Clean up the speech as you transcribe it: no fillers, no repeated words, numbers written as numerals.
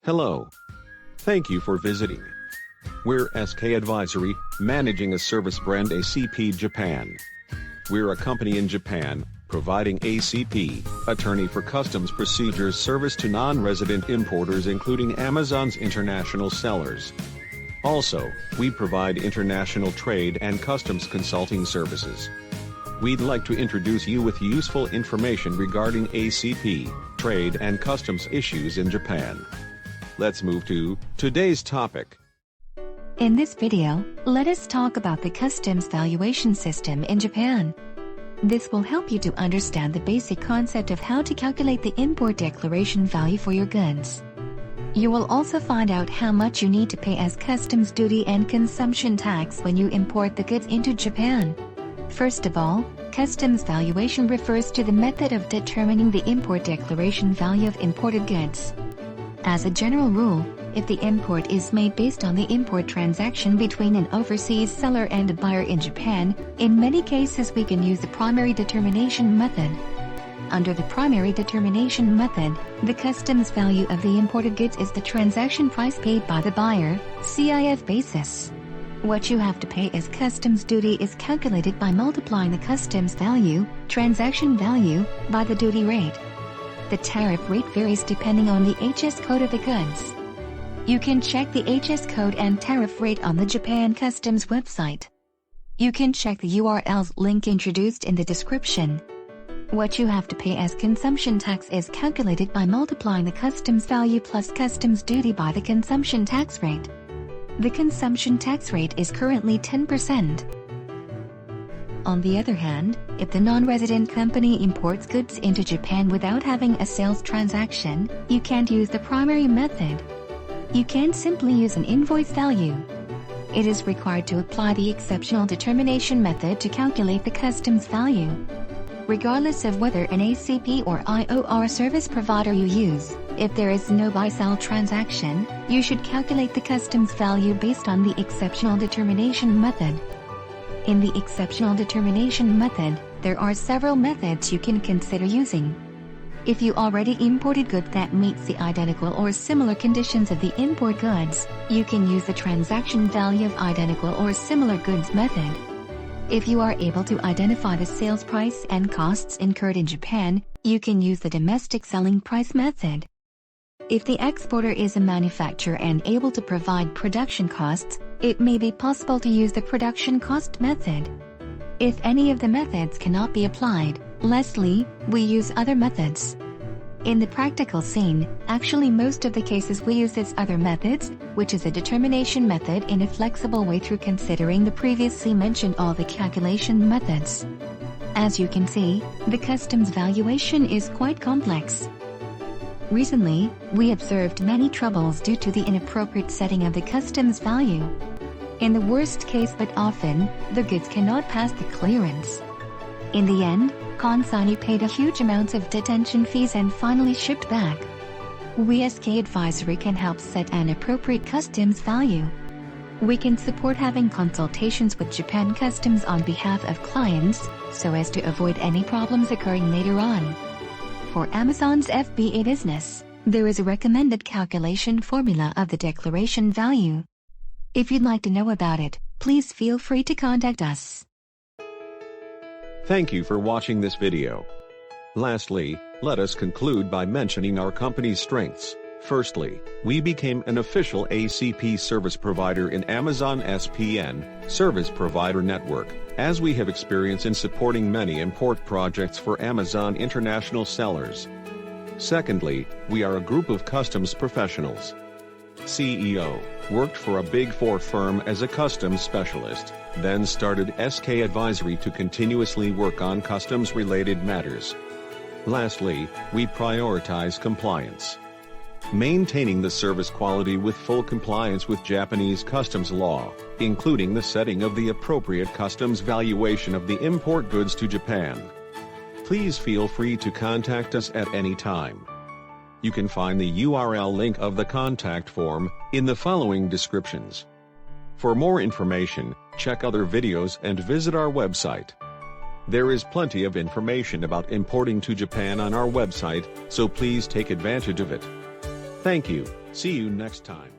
Hello. Thank you for visiting. We're SK Advisory, managing a service brand ACP Japan. We're a company in Japan, providing ACP, attorney for customs procedures service to non-resident importers including Amazon's international sellers. Also, we provide international trade and customs consulting services. We'd like to introduce you with useful information regarding ACP, trade and customs issues in Japan. Let's move to today's topic. In this video, let us talk about the customs valuation system in Japan. This will help you to understand the basic concept of how to calculate the import declaration value for your goods. You will also find out how much you need to pay as customs duty and consumption tax when you import the goods into Japan. First of all, customs valuation refers to the method of determining the import declaration value of imported goods. As a general rule, if the import is made based on the import transaction between an overseas seller and a buyer in Japan, in many cases we can use the primary determination method. Under the primary determination method, the customs value of the imported goods is the transaction price paid by the buyer, CIF basis. What you have to pay as customs duty is calculated by multiplying the customs value, transaction value, by the duty rate. The tariff rate varies depending on the HS code of the goods. You can check the HS code and tariff rate on the Japan Customs website. You can check the URL's link introduced in the description. What you have to pay as consumption tax is calculated by multiplying the customs value plus customs duty by the consumption tax rate. The consumption tax rate is currently 10%. On the other hand, if the non-resident company imports goods into Japan without having a sales transaction, you can't use the primary method. You can simply use an invoice value. It is required to apply the exceptional determination method to calculate the customs value. Regardless of whether an ACP or IOR service provider you use, if there is no buy-sell transaction, you should calculate the customs value based on the exceptional determination method. In the exceptional determination method, there are several methods you can consider using. If you already imported goods that meets the identical or similar conditions of the import goods, you can use the transaction value of identical or similar goods method. If you are able to identify the sales price and costs incurred in Japan, you can use the domestic selling price method. If the exporter is a manufacturer and able to provide production costs, it may be possible to use the production cost method. If any of the methods cannot be applied, lastly, we use other methods. In the practical scene, actually most of the cases we use these other methods, which is a determination method in a flexible way through considering the previously mentioned all the calculation methods. As you can see, the customs valuation is quite complex. Recently, we observed many troubles due to the inappropriate setting of the customs value. In the worst case but often, the goods cannot pass the clearance. In the end, consignee paid a huge amounts of detention fees and finally shipped back. We SK Advisory can help set an appropriate customs value. We can support having consultations with Japan Customs on behalf of clients, so as to avoid any problems occurring later on. For Amazon's FBA business, there is a recommended calculation formula of the declaration value. If you'd like to know about it, please feel free to contact us. Thank you for watching this video. Lastly, let us conclude by mentioning our company's strengths. Firstly, we became an official ACP service provider in Amazon SPN, Service Provider Network, as we have experience in supporting many import projects for Amazon international sellers. Secondly, we are a group of customs professionals. CEO, worked for a Big Four firm as a customs specialist, then started SK Advisory to continuously work on customs-related matters. Lastly, we prioritize compliance. Maintaining the service quality with full compliance with Japanese customs law, including the setting of the appropriate customs valuation of the import goods to Japan. Please feel free to contact us at any time. You can find the URL link of the contact form in the following descriptions. For more information, check other videos and visit our website. There is plenty of information about importing to Japan on our website, so please take advantage of it. Thank you. See you next time.